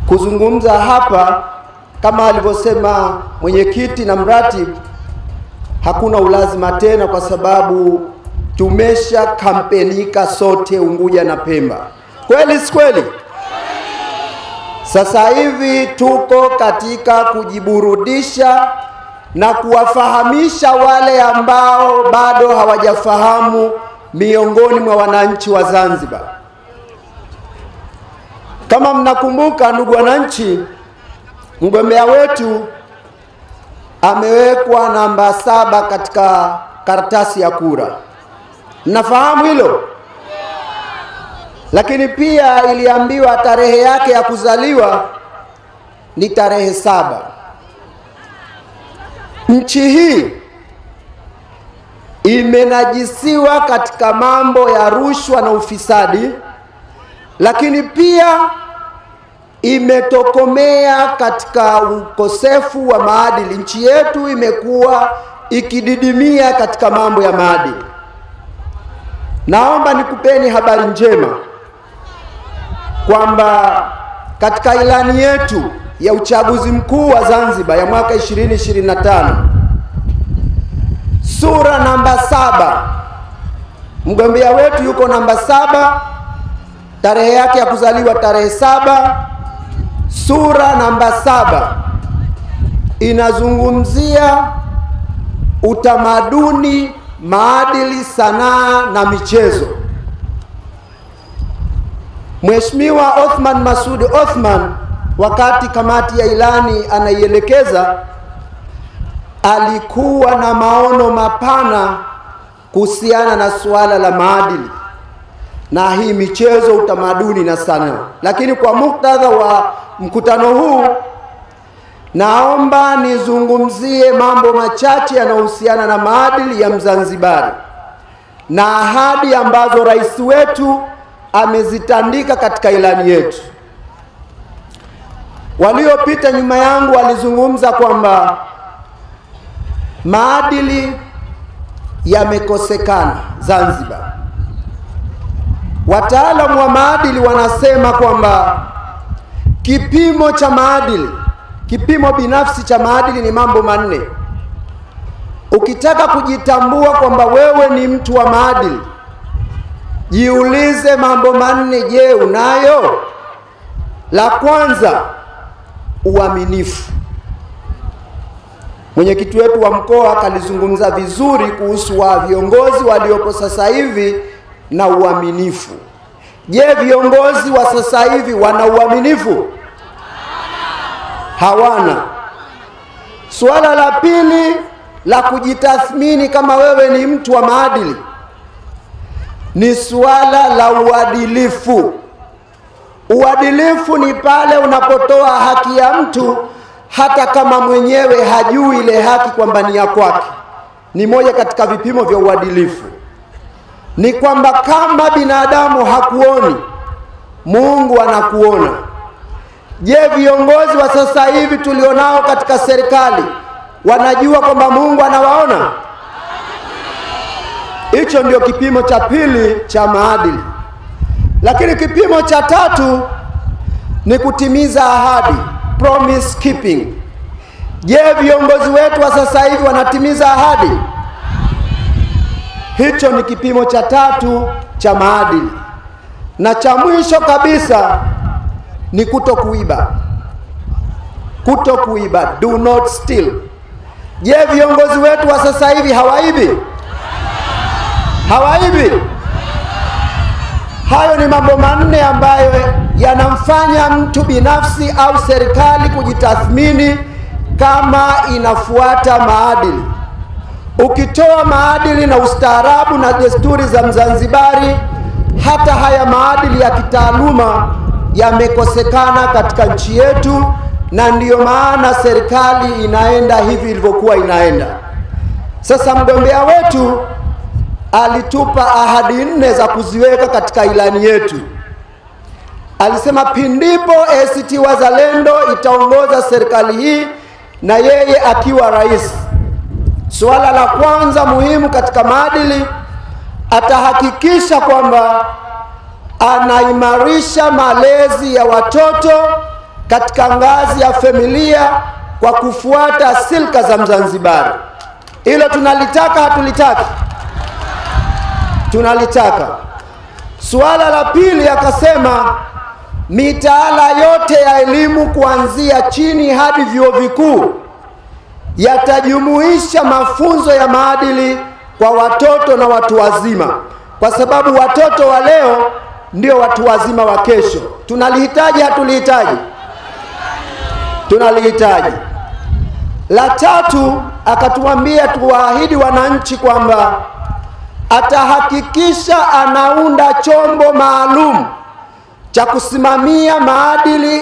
kuzungumza hapa. Kama alivyosema mwenyekiti na mratibu, hakuna ulazima tena kwa sababu tumesha kampenika sote Unguja na Pemba. Kweli si kweli? Sasa hivi tuko katika kujiburudisha na kuwafahamisha wale ambao bado hawajafahamu miongoni mwa wananchi wa Zanzibar. Kama mnakumbuka, ndugu wananchi, mgombea wetu amewekwa namba 7 katika karatasi ya kura. Mnafahamu hilo? Lakini pia iliambiwa tarehe yake ya kuzaliwa ni tarehe 7. Nchi hii imenajisiwa katika mambo ya rushwa na ufisadi, lakini pia imetokomea katika ukosefu wa maadili. Nchi yetu imekuwa ikididimia katika mambo ya maadili. Naomba nikupeni habari njema kwamba katika ilani yetu ya uchaguzi mkuu wa Zanzibar ya mwaka 2025, sura namba 7, mgombea wetu yuko namba 7, tarehe yake ya kuzaliwa tarehe 7. Sura namba 7 inazungumzia utamaduni, maadili, sanaa na michezo. Mheshimiwa Othman Masoud Othman, wakati kamati ya ilani anaielekeza, alikuwa na maono mapana kuhusiana na suala la maadili na hii michezo, utamaduni na sanaa. Lakini kwa muktadha wa mkutano huu, naomba nizungumzie mambo machache yanayohusiana na maadili ya Mzanzibari na ahadi ambazo rais wetu amezitandika katika ilani yetu. Waliopita nyuma yangu walizungumza kwamba maadili yamekosekana Zanzibar. Wataalamu wa maadili wanasema kwamba kipimo cha maadili, kipimo binafsi cha maadili ni mambo 4. Ukitaka kujitambua kwamba wewe ni mtu wa maadili, jiulize mambo 4, je, unayo? La kwanza, uaminifu. Mwenyekiti wetu wa mkoa kalizungumza vizuri kuhusu wa viongozi waliopo sasa hivi na uaminifu. Je, viongozi wa sasa hivi wana uaminifu? Hawana. Suala la pili la kujitathmini kama wewe ni mtu wa maadili ni suala la uadilifu. Uadilifu ni pale unapotoa haki ya mtu hata kama mwenyewe hajui ile haki kwamba ni ya kwake. Ni moja katika vipimo vya uadilifu. Ni kwamba kama binadamu hakuoni, Mungu anakuona. Je, viongozi wa sasa hivi tulionao katika serikali wanajua kwamba Mungu anawaona? Hicho ndio kipimo cha pili cha maadili. Lakini kipimo cha tatu ni kutimiza ahadi, promise keeping. Je, viongozi wetu wa sasa hivi wanatimiza ahadi? Hicho ni kipimo cha tatu cha maadili. Na cha mwisho kabisa ni kutokuiba. Kutokuiba, do not steal. Je, viongozi wetu wa sasa hivi hawaibi? Hawaibi? Hayo ni mambo 4 ambayo yanamfanya mtu binafsi au serikali kujitathmini kama inafuata maadili. Ukitoa maadili na ustaarabu na desturi za Mzanzibari, hata haya maadili ya kitaaluma yamekosekana katika nchi yetu, na ndiyo maana serikali inaenda hivi ilivyokuwa inaenda. Sasa mgombea wetu alitupa ahadi 4 za kuziweka katika ilani yetu. Alisema pindipo ACT Wazalendo itaongoza serikali hii na yeye akiwa rais, suala la kwanza muhimu katika maadili, atahakikisha kwamba anaimarisha malezi ya watoto katika ngazi ya familia kwa kufuata silka za Mzanzibari. Hilo tunalitaka, hatulitaki? Tunalitaka. Suala la pili akasema mitaala yote ya elimu kuanzia chini hadi vyuo vikuu yatajumuisha mafunzo ya maadili kwa watoto na watu wazima, kwa sababu watoto wa leo ndio watu wazima wa kesho. Tunalihitaji, hatulihitaji? Tunalihitaji. La tatu akatuambia tuwaahidi wananchi kwamba atahakikisha anaunda chombo maalum cha kusimamia maadili